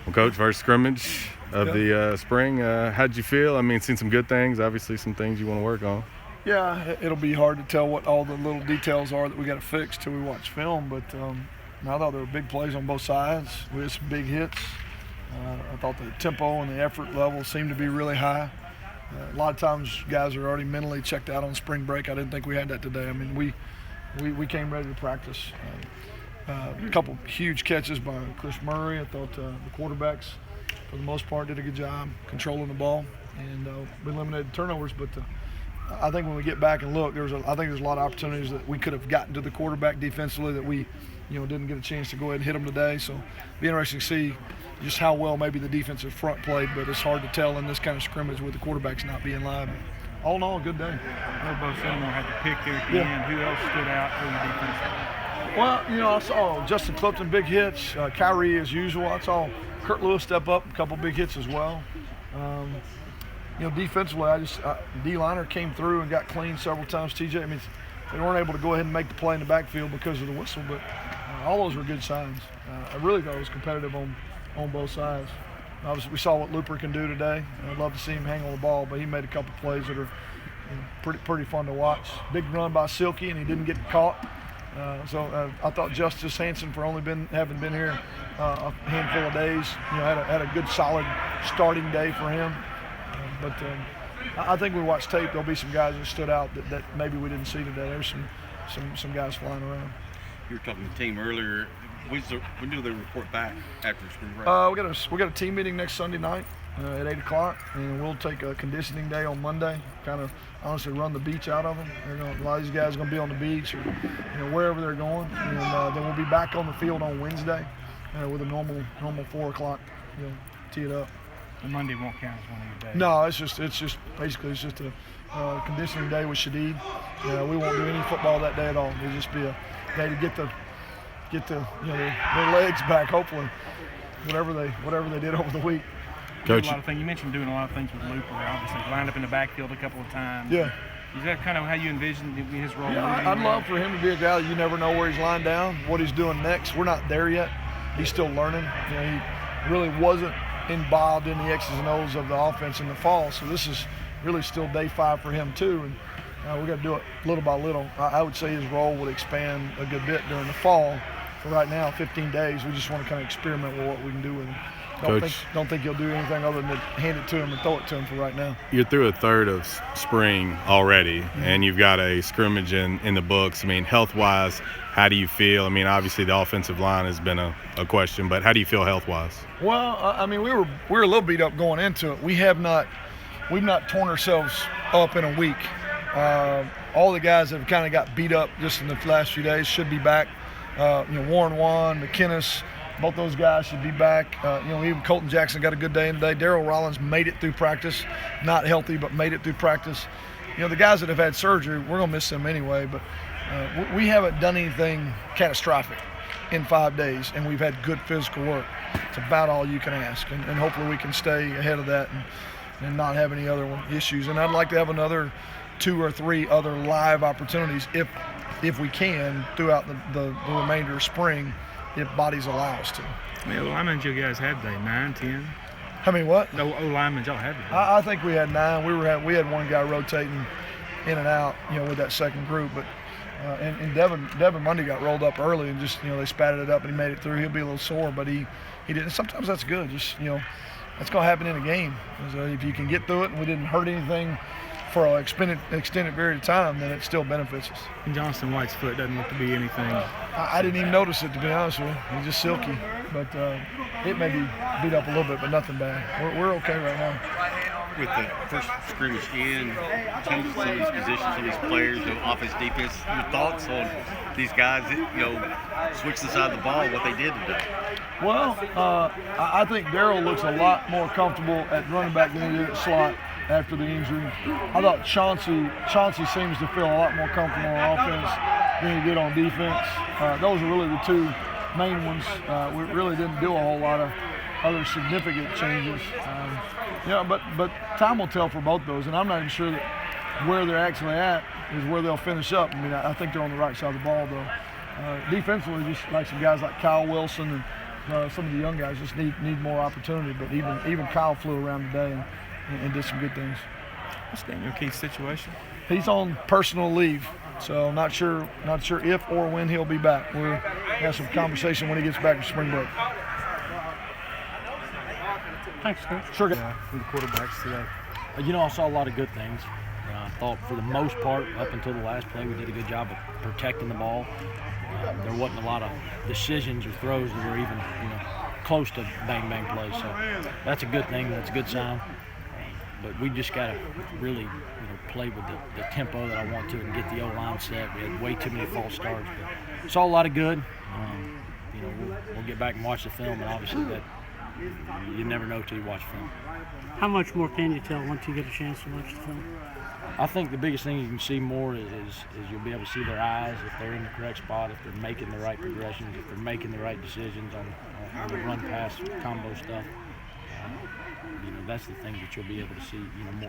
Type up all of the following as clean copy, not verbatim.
Well, Coach, first scrimmage of the spring. How'd you feel? I mean, seen some good things, obviously some things you want to work on. Yeah, it'll be hard to tell what all the little details are that we got to fix till we watch film, but I thought there were big plays on both sides. We had some big hits. I thought the tempo and the effort level seemed to be really high. A lot of times guys are already mentally checked out on spring break. I didn't think we had that today. I mean, we came ready to practice. A couple huge catches by Chris Murray. I thought the quarterbacks, for the most part, did a good job controlling the ball, and we eliminated turnovers. But I think when we get back and look, I think there's a lot of opportunities that we could have gotten to the quarterback defensively that we, didn't get a chance to go ahead and hit them today. So it'll be interesting to see just how well maybe the defensive front played, but it's hard to tell in this kind of scrimmage with the quarterbacks not being live. All in all, a good day. Both Seminole had to pick there at the end. Who else stood out for the defense? Well, I saw Justin Clifton, big hits. Kyrie, as usual. I saw Kurt Lewis step up, a couple big hits as well. Defensively, D-liner came through and got clean several times. TJ, I mean, they weren't able to go ahead and make the play in the backfield because of the whistle, but all those were good signs. I really thought it was competitive on both sides. Obviously, we saw what Looper can do today. I'd love to see him hang on the ball, but he made a couple plays that are pretty fun to watch. Big run by Silky, and he didn't get caught. I thought Justice Hanson, for only having been here a handful of days, had a good solid starting day for him. I think we watched tape. There'll be some guys that stood out that maybe we didn't see today. There's some guys flying around. You were talking to the team earlier. When do they report back after spring break? We got a team meeting next Sunday night at 8 o'clock, and we'll take a conditioning day on Monday. Kind of honestly run the beach out of them. A lot of these guys are going to be on the beach or wherever they're going, and then we'll be back on the field on Wednesday with a normal 4 o'clock. Tee it up. And Monday won't count as one of your days. No, it's just a conditioning day with Shadid. We won't do any football that day at all. It'll just be a day to get their legs back. Hopefully, whatever they did over the week. Coach, a lot of things. You mentioned doing a lot of things with Looper. Obviously, lined up in the backfield a couple of times. Yeah. Is that kind of how you envision his role? Yeah, I'd love for him to be a guy that you never know where he's lying down, what he's doing next. We're not there yet. He's still learning. He really wasn't involved in the X's and O's of the offense in the fall, so this is really still day 5 for him too, and we're going to do it little by little. I would say his role would expand a good bit during the fall. For right now, 15 days, we just want to kind of experiment with what we can do with him. Don't think he'll do anything other than hand it to him and throw it to him for right now. You're through a third of spring already, and you've got a scrimmage in the books. I mean, health-wise, how do you feel? I mean, obviously the offensive line has been a question, but how do you feel health-wise? Well, I mean, we were a little beat up going into it. We've not torn ourselves up in a week. All the guys that have kind of got beat up just in the last few days should be back. Warren Wan, McKinnis, both those guys should be back. Even Colton Jackson got a good day today. Darryl Rollins made it through practice, not healthy, but made it through practice. The guys that have had surgery, we're going to miss them anyway, but we haven't done anything catastrophic in 5 days, and we've had good physical work. It's about all you can ask, and hopefully we can stay ahead of that and not have any other issues. And I'd like to have another 2 or 3 other live opportunities if we can throughout the remainder of spring, if bodies allow us to. How many linemen you guys had today? 9, 10? How many what? No linemen y'all had today. I think we had 9. We had one guy rotating in and out, with that second group. But and Devin Mundy got rolled up early and just they spatted it up and he made it through. He'll be a little sore, but he didn't. Sometimes that's good. Just that's going to happen in a game. So if you can get through it and we didn't hurt anything for an extended period of time, then it still benefits us. And Johnston White's foot doesn't look to be anything. I didn't even notice it, to be honest with you. He's just silky, but it may be beat up a little bit, but nothing bad. We're okay right now. With the first scrimmage in, changing some of these positions, some of these players, offense, defense, your thoughts on these guys that, switch the side of the ball, what they did today? Well, I think Darryl looks a lot more comfortable at running back than he did at slot after the injury. I thought Chauncey seems to feel a lot more comfortable on offense than he did on defense. Those are really the 2 main ones. We really didn't do a whole lot of other significant changes. But time will tell for both those, and I'm not even sure that where they're actually at is where they'll finish up. I mean, I think they're on the right side of the ball, though. Defensively, just like some guys like Kyle Wilson and some of the young guys just need more opportunity. But even Kyle flew around today and did some good things. What's Daniel Keith's situation? He's on personal leave, so not sure if or when he'll be back. We'll have some conversation when he gets back from spring break. Thanks, Coach. Sure. From the quarterbacks today. I saw a lot of good things. I thought for the most part, up until the last play, we did a good job of protecting the ball. There wasn't a lot of decisions or throws that were even, close to bang plays. So that's a good thing. That's a good sign. But we just got to really, play with the tempo that I want to and get the O-line set. We had way too many false starts. But saw a lot of good. We'll get back and watch the film, and obviously that you never know till you watch film. How much more can you tell once you get a chance to watch the film? I think the biggest thing you can see more is you'll be able to see their eyes, if they're in the correct spot, if they're making the right progressions, if they're making the right decisions on the run-pass combo stuff. That's the thing that you'll be able to see,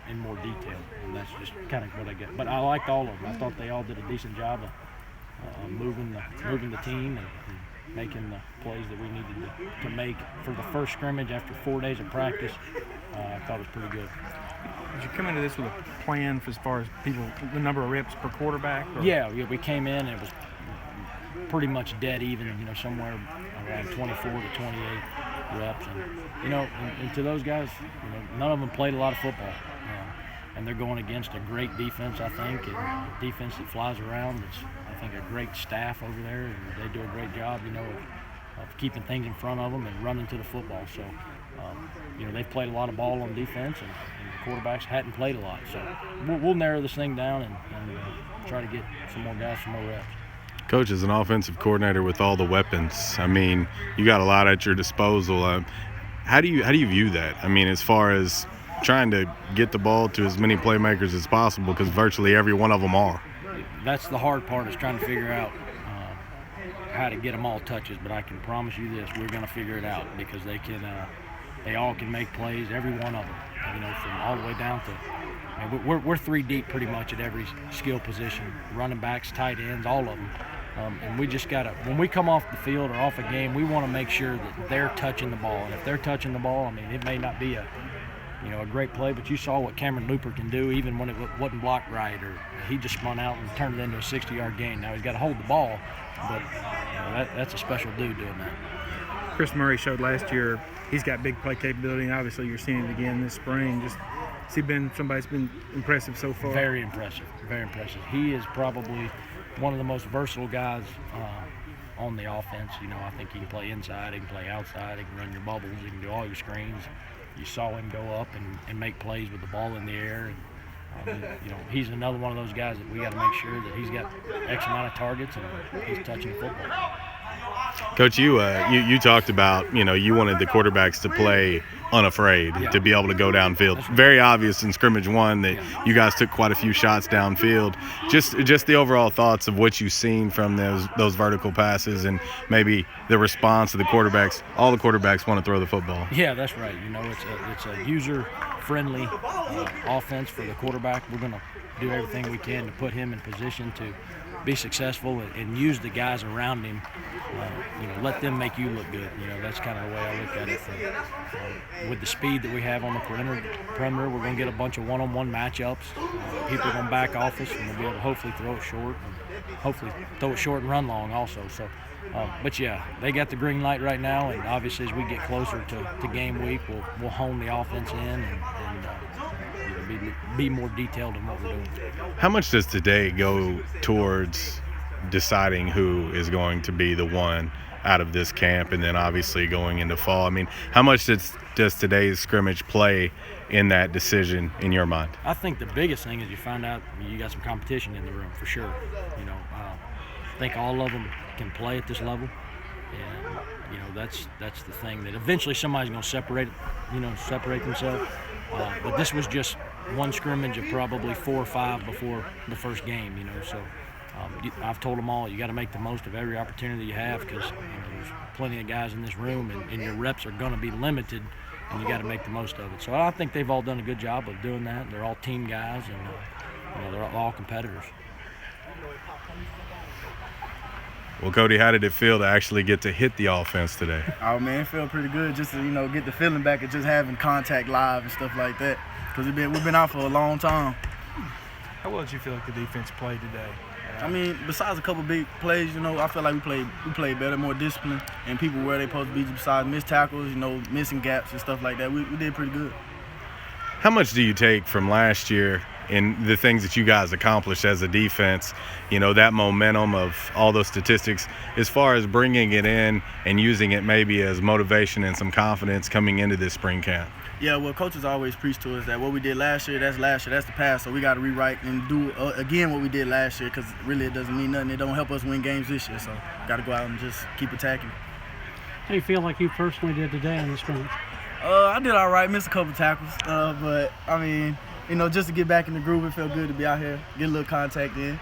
in more detail, and that's just kind of what I get. But I liked all of them. I thought they all did a decent job of moving the team and making the plays that we needed to make for the first scrimmage after 4 days of practice. I thought it was pretty good. Did you come into this with a plan for as far as the number of reps per quarterback? Or? Yeah, we came in and it was pretty much dead even, somewhere around 24 to 28 reps. And to those guys, none of them played a lot of football. And they're going against a great defense, I think, and a defense that flies around. It's, I think, a great staff over there, and they do a great job, of keeping things in front of them and running to the football. So, they've played a lot of ball on defense, and the quarterbacks hadn't played a lot. So we'll narrow this thing down and try to get some more guys, some more reps. Coach, as an offensive coordinator with all the weapons, you got a lot at your disposal. How do you view that? As far as trying to get the ball to as many playmakers as possible, because virtually every one of them are. That's the hard part, is trying to figure out how to get them all touches. But I can promise you this: we're going to figure it out, because they all can make plays, every one of them. From all the way down to we're three deep pretty much at every skill position: running backs, tight ends, all of them. And we just gotta, when we come off the field or off a game, we want to make sure that they're touching the ball. And if they're touching the ball, it may not be a great play, but you saw what Cameron Looper can do even when it wasn't blocked right, or he just spun out and turned it into a 60-yard gain. Now he's got to hold the ball, but that's a special dude doing that. Chris Murray showed last year he's got big play capability, and obviously you're seeing it again this spring. Has he been somebody that's been impressive so far? Very impressive, very impressive. He is probably one of the most versatile guys on the offense. I think he can play inside, he can play outside, he can run your bubbles, he can do all your screens. You saw him go up and make plays with the ball in the air. And, he's another one of those guys that we got to make sure that he's got X amount of targets and he's touching the football. Coach, you talked about, you wanted the quarterbacks to play unafraid, to be able to go downfield. It's very obvious in scrimmage one that you guys took quite a few shots downfield. Just the overall thoughts of what you've seen from those vertical passes, and maybe the response of the quarterbacks. All the quarterbacks want to throw the football. Yeah, that's right. It's a user-friendly offense for the quarterback. We're going to do everything we can to put him in position to be successful and use the guys around him. Let them make you look good. That's kind of the way I look at it. With the speed that we have on the perimeter, we're going to get a bunch of one-on-one matchups. People are going to back off us, and we'll be able to hopefully throw it short, and hopefully throw it short and run long also. So, but yeah, they got the green light right now, and obviously as we get closer to game week, we'll hone the offense in and be more detailed in what we're doing. How much does today go towards deciding who is going to be the one out of this camp, and then obviously going into fall? How much does today's scrimmage play in that decision in your mind? I think the biggest thing is you find out you got some competition in the room for sure. I think all of them can play at this level, and that's the thing that eventually somebody's going to separate themselves. But this was just one scrimmage of probably 4 or 5 before the first game, so I've told them all, you got to make the most of every opportunity you have, because there's plenty of guys in this room, and your reps are going to be limited, and you got to make the most of it. So I think they've all done a good job of doing that. They're all team guys, and they're all competitors. Well, Cody, how did it feel to actually get to hit the offense today? Oh man, it felt pretty good just to get the feeling back of just having contact live and stuff like that. Because we've been out for a long time. How well did you feel like the defense played today? I mean, besides a couple big plays, I feel like we played better, more disciplined, and people where they supposed to be. Besides missed tackles, missing gaps and stuff like that, we did pretty good. How much do you take from last year in the things that you guys accomplished as a defense, that momentum of all those statistics, as far as bringing it in and using it maybe as motivation and some confidence coming into this spring camp? Yeah, well, coaches always preach to us that what we did last year, that's the past, so we got to rewrite and do again what we did last year, because really it doesn't mean nothing. It don't help us win games this year, so got to go out and just keep attacking. How do you feel like you personally did today in the scrimmage? I did all right, missed a couple tackles, but I mean, just to get back in the groove, it felt good to be out here, get a little contact in.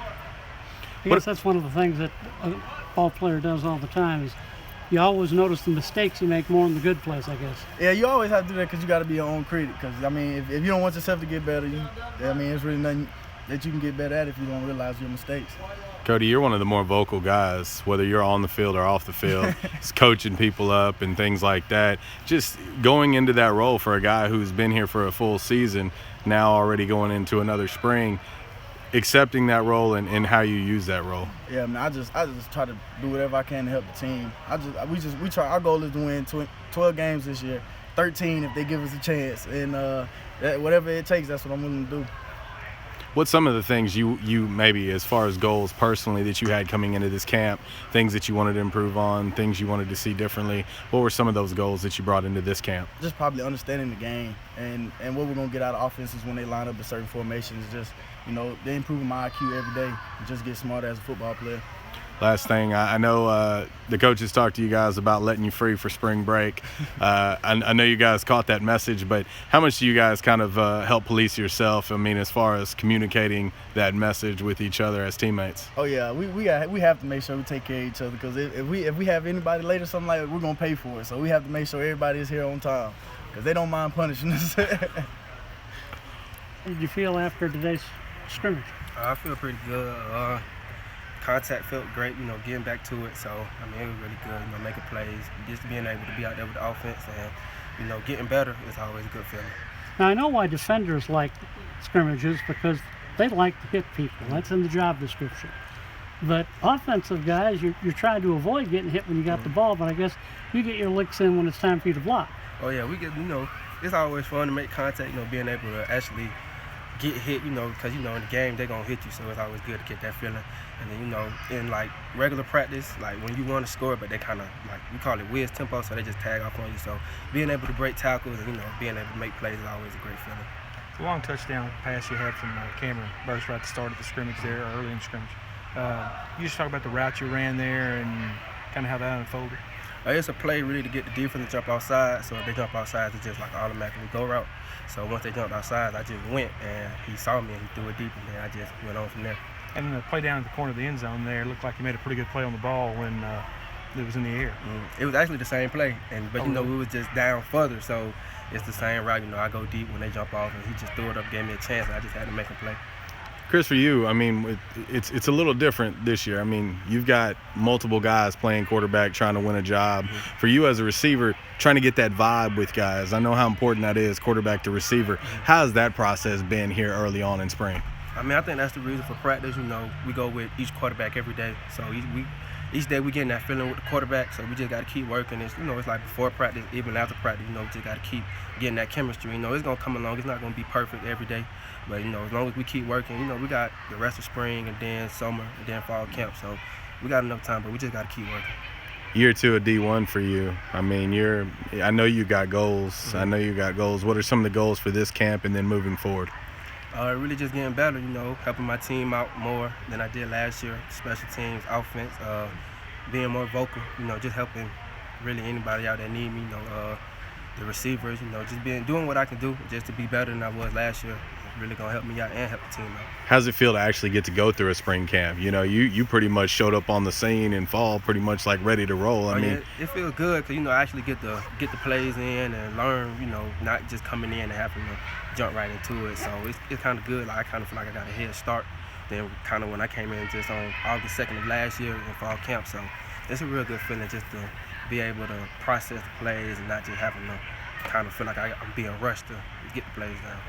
I guess that's one of the things that a ball player does all the time is you always notice the mistakes you make more than the good plays, I guess. Yeah, you always have to do that because you got to be your own critic. Because, I mean, if you don't want yourself to get better, there's really nothing that you can get better at if you don't realize your mistakes. Cody, you're one of the more vocal guys, whether you're on the field or off the field, coaching people up and things like that. Just going into that role for a guy who's been here for a full season, now already going into another spring, accepting that role and how you use that role. Yeah, man, I just try to do whatever I can to help the team. We try. Our goal is to win 12 games this year, 13 if they give us a chance, and whatever it takes, that's what I'm willing to do. What's some of the things you maybe, as far as goals personally, that you had coming into this camp, things that you wanted to improve on, things you wanted to see differently? What were some of those goals that you brought into this camp? Just probably understanding the game and what we're going to get out of offenses when they line up in certain formations. Just, they're improving my IQ every day and just get smarter as a football player. Last thing, I know the coaches talked to you guys about letting you free for spring break. I know you guys caught that message, but how much do you guys kind of help police yourself? I mean, as far as communicating that message with each other as teammates. Oh yeah, we have to make sure we take care of each other, because if we have anybody late or something like that, we're gonna pay for it. So we have to make sure everybody is here on time, because they don't mind punishing us. How did you feel after today's scrimmage? I feel pretty good. Contact felt great, getting back to it. So, I mean, it was really good, making plays, just being able to be out there with the offense and, getting better is always a good feeling. Now, I know why defenders like scrimmages, because they like to hit people. That's in the job description. But offensive guys, you're trying to avoid getting hit when you got the ball, but I guess you get your licks in when it's time for you to block. Oh, yeah, we get, it's always fun to make contact, being able to actually get hit, because, in the game, they're going to hit you, so it's always good to get that feeling. And then, in, regular practice, when you want to score, but they kind of, we call it whiz tempo, so they just tag off on you. So being able to break tackles and, being able to make plays is always a great feeling. The long touchdown pass you had from Cameron Burst right at the start of the scrimmage there, or early in the scrimmage. You just talk about the route you ran there and kind of how that unfolded. It's a play really to get the defense to jump outside. So if they jump outside, it's just automatically go route. So once they jumped outside, I just went, and he saw me and he threw it deep, and then I just went on from there. And the play down at the corner of the end zone there looked like you made a pretty good play on the ball when it was in the air. It was actually the same play, but we was just down further, so it's the same route. I go deep when they jump off, and he just threw it up, gave me a chance, and I just had to make a play. Chris, for you, I mean, it's a little different this year. I mean, you've got multiple guys playing quarterback, trying to win a job. Mm-hmm. For you as a receiver, trying to get that vibe with guys, I know how important that is, quarterback to receiver. Mm-hmm. How's that process been here early on in spring? I mean, I think that's the reason for practice. We go with each quarterback every day. So each day we getting that feeling with the quarterback. So we just got to keep working. It's like before practice, even after practice. We just got to keep getting that chemistry. It's gonna come along. It's not gonna be perfect every day, but as long as we keep working, we got the rest of spring and then summer and then fall camp. So we got enough time, but we just got to keep working. Year 2 of D1 for you. I mean, I know you got goals. Mm-hmm. I know you got goals. What are some of the goals for this camp and then moving forward? Really just getting better, helping my team out more than I did last year, special teams, offense, being more vocal, just helping really anybody out that need me, the receivers, just doing what I can do just to be better than I was last year. It's really going to help me out and help the team out. How's it feel to actually get to go through a spring camp? You pretty much showed up on the scene in fall pretty much ready to roll. I mean, it feels good because, I actually get the plays in and learn, not just coming in and having to jump right into it. So it's kind of good. I kind of feel like I got a head start then kind of when I came in just on August 2nd of last year in fall camp. So it's a real good feeling just to be able to process the plays and not just having to kind of feel like I'm being rushed to get the plays down.